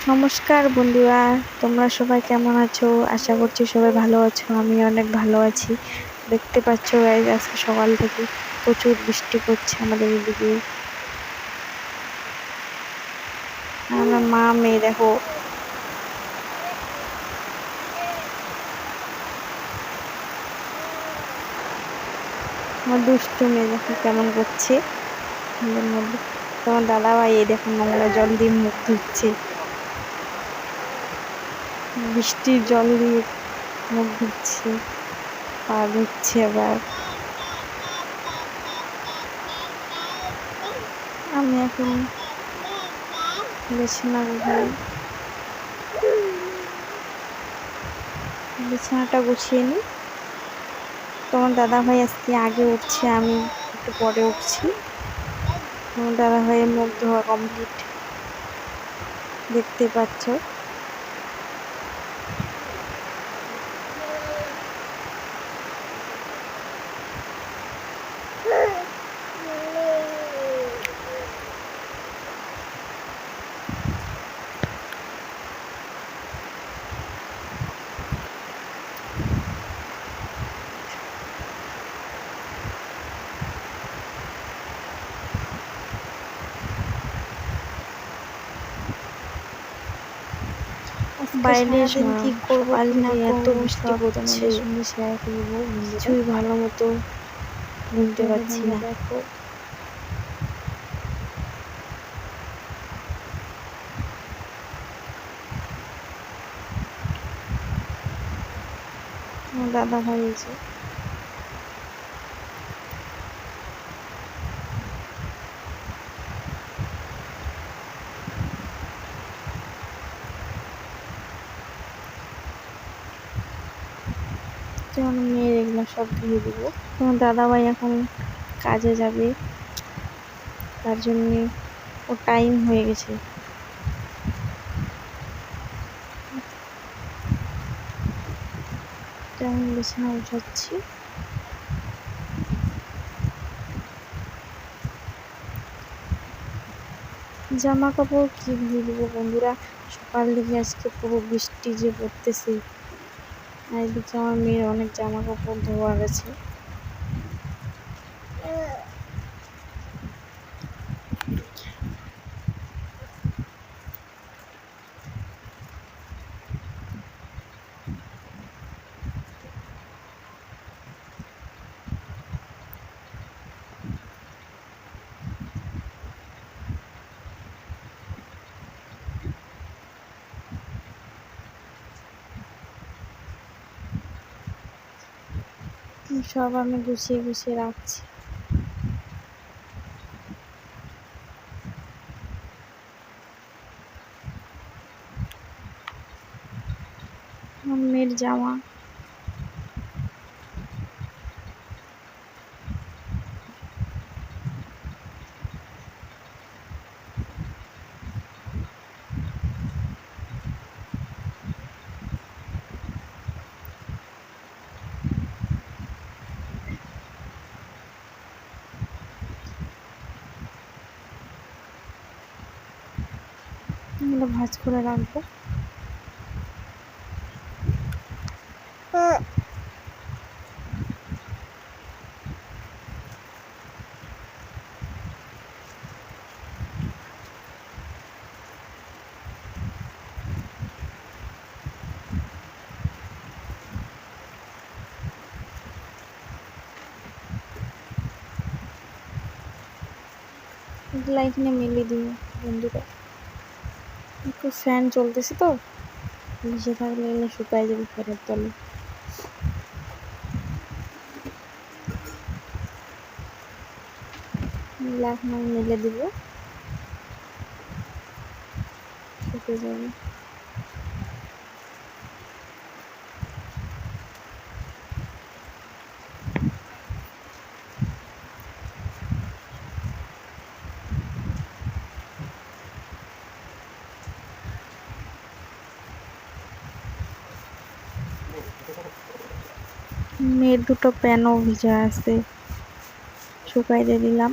নমস্কার বন্ধুরা, তোমরা সবাই কেমন আছো? আশা করছি সবাই ভালো আছো। আমি অনেক ভালো আছি। দেখতে পাচ্ছ গাইস, আজকে সকাল থেকে প্রচুর বৃষ্টি পড়ছে আমাদের এদিকে। আমার মা মেয়ে দেখো, আমার দুষ্টু মেয়ে দেখো কেমন করছে আমাদের মধ্যে। তোমার দাদা ভাই এই দেখো নোংরা জল দিয়ে মুখ ধুচ্ছে, বৃষ্টির জল দিয়ে মুখ ধুচ্ছে, পা ধুচ্ছে। আবার আমি এখন বিছানাটা গুছিয়ে নিই। তোমার দাদা ভাই আজকে আগে উঠছে, আমি একটু পরে উঠছি। তোমার দাদা ভাইয়ের মুখ ধোয়া কমপ্লিট, দেখতে পাচ্ছ। বাইরে সারাদিন কি করবো সকাল কি না থেকে এত করবো বৃষ্টি সব পড়ছে, তোমাদের সঙ্গে শেয়ার করবো বন্ধুরা। কিছুই ভালো মতো বুঝতে পারছি না। দেখো আমার দাদা ভাই এসে যেমন মেয়ের এগুলো সব ধুয়ে দিব। তোমার দাদা ভাই এখন কাজে যাবে, তার জন্যে ও টাইম হয়ে গেছে। যেমন বিছানা উঠাচ্ছি। জামা কাপড় কি ধুয়ে দিব বন্ধুরা, সকাল থেকে আজকে পুরো বৃষ্টি যে পড়তেছে। আর এদিকে আমার মেয়ের অনেক জামা কাপড় ধোয়া গেছে। সব আমি গুছিয়ে গুছিয়ে রাখছি। আমার মেয়ের জামা এগুলো ভাঁজ করে রাখবো। এগুলো এখানে মেলে দিব বন্ধুরা। একটু ফ্যান চলতেছে তো, ভিজে থাকলে এগুলো শুকায় যাবে ফ্যানের তলে। এগুলো এখন আমি মেলে দিব, শুকে যাবে। মেয়ের দুটো প্যানও ভিজা আছে, শুকাইতে দিলাম।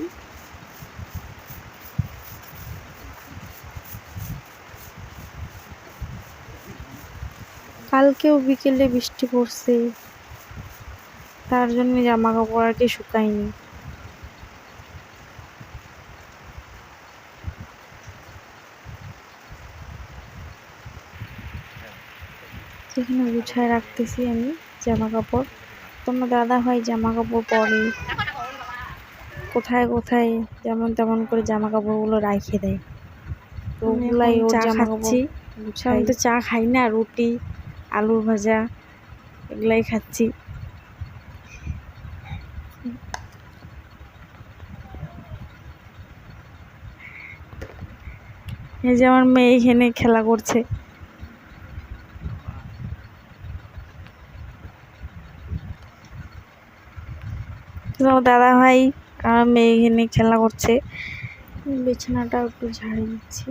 কালকেও বিকেলে বৃষ্টি পড়ছে, তার জন্য জামা কাপড় আর কি শুকায়নি। সেখানে গুছায় রাখতেছি আমি জামা কাপড়। তোমার দাদা ভাই জামা কাপড় পরে, কোথায় কোথায় যেমন তেমন করে জামা কাপড়গুলো রাখে দেয়, তো ওগুলাই ওর জামা কাপড় গুছাই। আমি তো চা খাই না, রুটি আলুর ভাজা এগুলাই খাচ্ছি। এই যে আমার মেয়ে এখানে খেলা করছে। তোমার দাদা ভাই আর মেয়ে এখানে খেলা করছে। বিছানাটা একটু ঝাড়ি দিচ্ছি,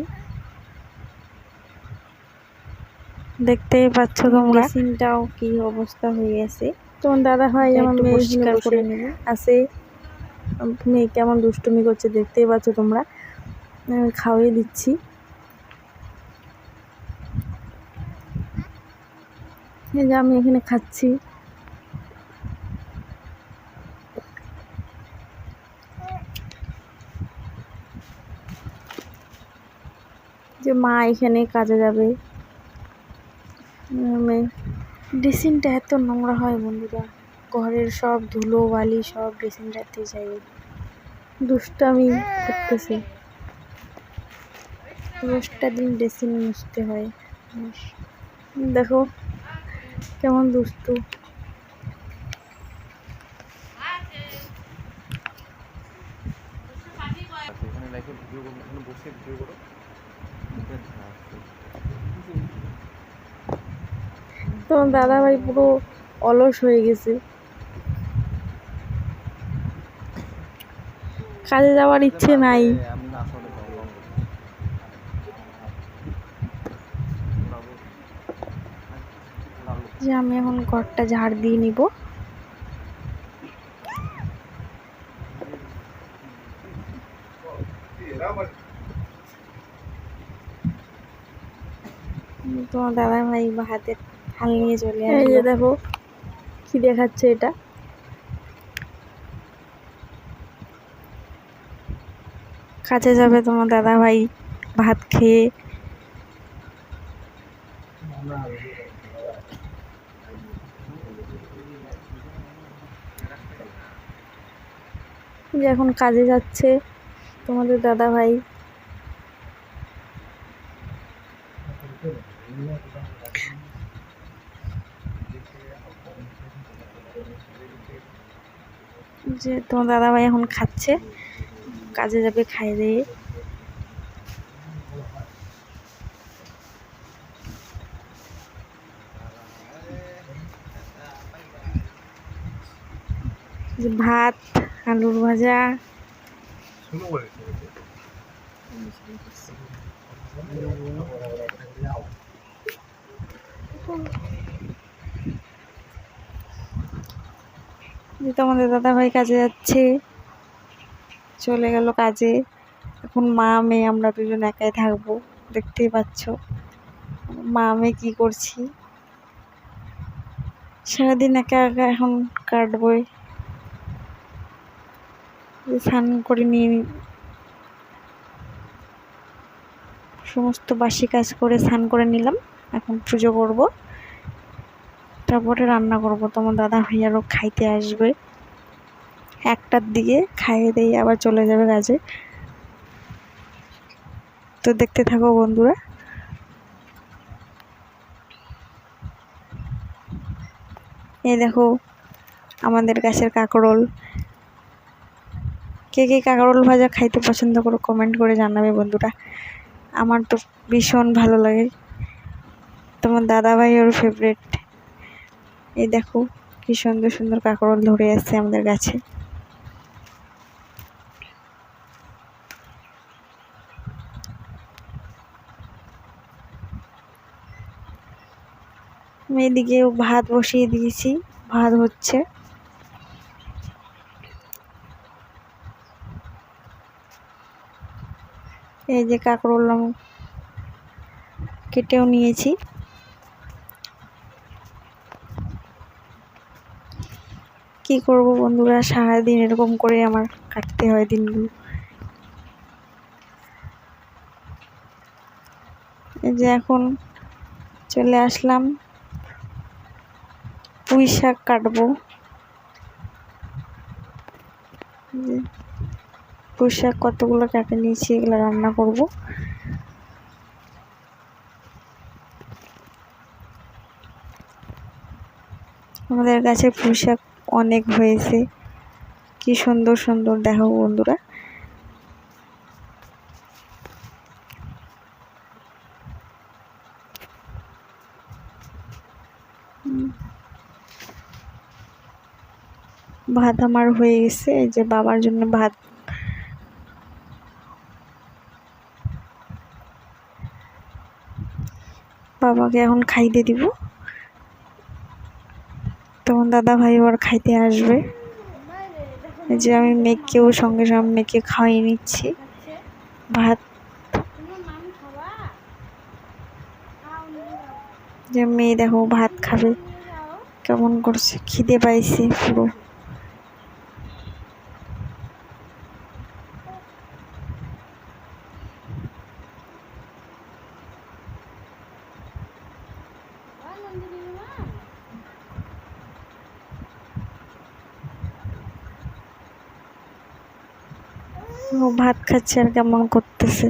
দেখতেই পাচ্ছ তোমরা। ড্রেসিংটাও কি অবস্থা হয়ে গেছে। তোমার দাদা ভাই আমার মেয়ে পরিষ্কার করে আছে। মেয়ে কেমন দুষ্টুমি করছে দেখতেই পাচ্ছ তোমরা। খাওয়াই দিচ্ছি। এই যে আমি এখানে খাচ্ছি। যে মা এখানে কাজে যাবে। ড্রেসিংটা এত নোংরা হয় বন্ধুরা, ঘরের সব ধুলো বালি সব ড্রেসিংটাতে যাই। দুষ্টামি করতেছে, রোজটা দিন ড্রেসিং মুছতে হয়। দেখো কেমন দুষ্টু। তোমার দাদা ভাই পুরো অলস হয়ে গেছে, কাজে যাওয়ার ইচ্ছে নাই। যে আমি এখন ঘরটা ঝাড় দিয়ে নিব। তোমার দাদা ভাই হাতে থাল নিয়ে চলে আসে। এই যে দেখো কি দেখাচ্ছে এটা। কাজে যাবে তোমার দাদা ভাই ভাত খেয়ে। যে এখন কাজে যাচ্ছে তোমাদের দাদা ভাই। যে তোমার দাদা ভাই এখন খাচ্ছে, কাজে যাবে খাই দিয়ে। যে ভাত আলুর ভাজা। যে তোমাদের দাদা ভাই কাজে যাচ্ছে, চলে গেল কাজে। এখন মা মেয়ে আমরা দুজন একাই থাকবো, দেখতেই পাচ্ছ মা মেয়ে কি করছি। সারাদিন একা একা এখন কাটবই। স্নান করে নিয়ে সমস্ত বাসি কাজ করে স্নান করে নিলাম। এখন পুজো করব, তারপরে রান্না করব। তোমার দাদা ভাই আরও খাইতে আসবে 1টার দিকে, খাইয়ে দিয়ে আবার চলে যাবে কাজে। তো দেখতে থাকো বন্ধুরা। এই দেখো আমাদের গাছের কাঁকরোল। কে কে কাঁকরোল ভাজা খাইতে পছন্দ করো কমেন্ট করে জানাবে বন্ধুরা। আমার তো ভীষণ ভালো লাগে, তোমার দাদা ভাই ওর ফেভারিট। এই দেখো কি সুন্দর সুন্দর কাঁকরোল ধরে আছে আমাদের গাছে। আমি এদিকে ভাত বসিয়ে দিয়েছি, ভাত হচ্ছে। এই যে কাঁকরোল কেটেও নিয়েছি, কি করব বন্ধুরা, সারাদিন এরকম করে আমার কাটতে হয় দিনগুলো। এই যে এখন চলে আসলাম, পুঁই শাক কাটবো। পুঁই শাক কতগুলো কেটে নিয়েছি, এগুলো রান্না করব। আমাদের গাছে পুঁই শাক অনেক হয়েছে, কি সুন্দর সুন্দর দেখো বন্ধুরা। ভাত আমার হয়ে গেছে, এই যে বাবার জন্য ভাত। বাবাকে এখন খাইতে দিব, তখন দাদা ভাই ওর খাইতে আসবে। এই যে আমি মেয়েকেও সঙ্গে সঙ্গে মেয়েকে খাইয়ে নিচ্ছি ভাত। যে মেয়ে দেখো ভাত খাবে, কেমন করছে, খিদে পাইছে পুরো। ও ভাত খাচ্ছে আর কেমন করতেছে।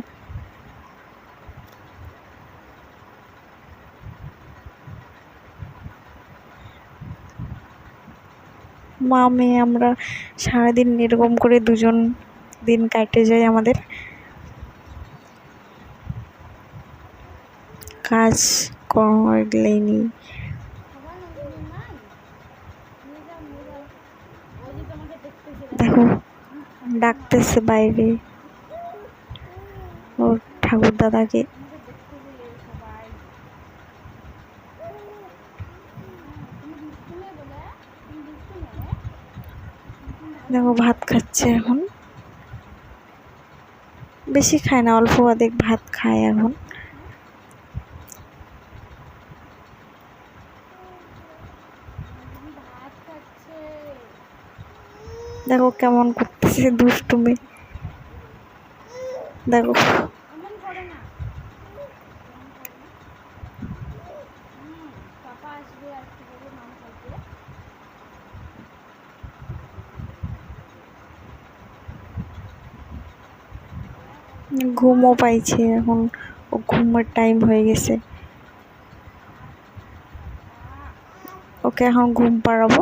মা মেয়ে আমরা সারাদিন এরকম করে দুজন দিন কাটে যায় আমাদের। কাজ কর্ম এগুলোই নেই। দেখো ডাকতেছে বাইরে ওর ঠাকুর দাদাকে। দেখো ভাত খাচ্ছে এখন, বেশি খায় না, অল্প অধিক ভাত খায় এখন। দেখো কেমন করতেছে দুষ্টুমি, দেখো। ঘুমও পাইছে এখন, ও ঘুমের টাইম হয়ে গেছে। ওকে এখন ঘুম পাড়াবো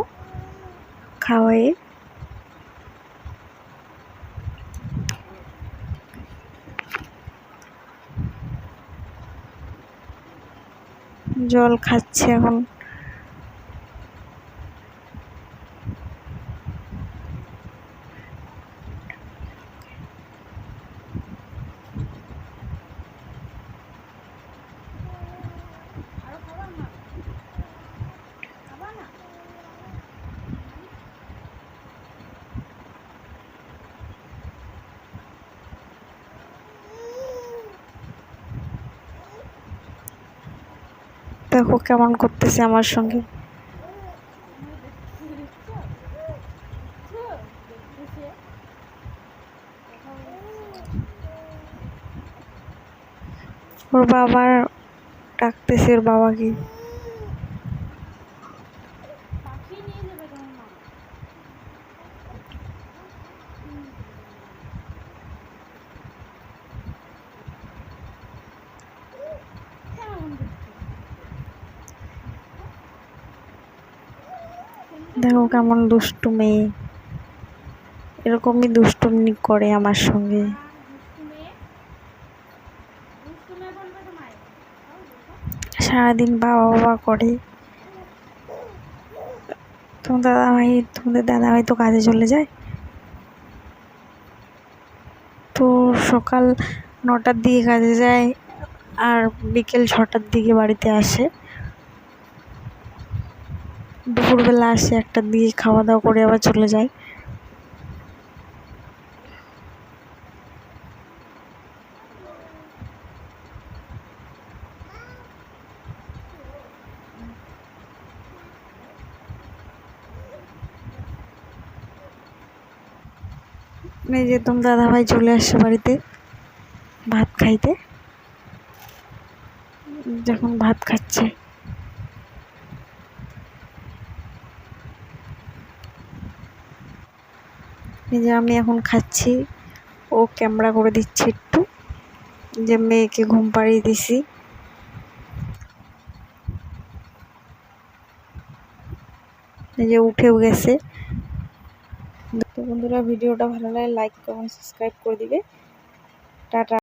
খাওয়াই। জল খাচ্ছে এখন। দেখো কেমন করতেছে আমার সঙ্গে। ওর বাবা ডাকতেছে ওর বাবাকে। দেখো কেমন দুষ্টু মেয়ে, এরকমই দুষ্টুমি করে আমার সঙ্গে। সারাদিন বাবা বাবা করে। তোমাদের দাদা ভাই তো কাজে চলে যায়, তো সকাল 9টার দিকে কাজে যায় আর বিকেল 6টার দিকে বাড়িতে আসে। দুপুরবেলা আসে 1টার দিকে, খাওয়া দাওয়া করে আবার চলে যায়। এই যে তোমার দাদা ভাই চলে আসছে বাড়িতে ভাত খাইতে, যখন ভাত খাচ্ছে। এই যে আমি এখন খাচ্ছি, ও ক্যামেরা করে দিচ্ছে একটু, যে মেয়েকে ঘুম পাড়িয়ে দিছি। এই যে উঠেও গেছে। তো বন্ধুরা, ভিডিওটা ভালো লাগে লাইক কমেন্ট সাবস্ক্রাইব করে দিবে। টাটা।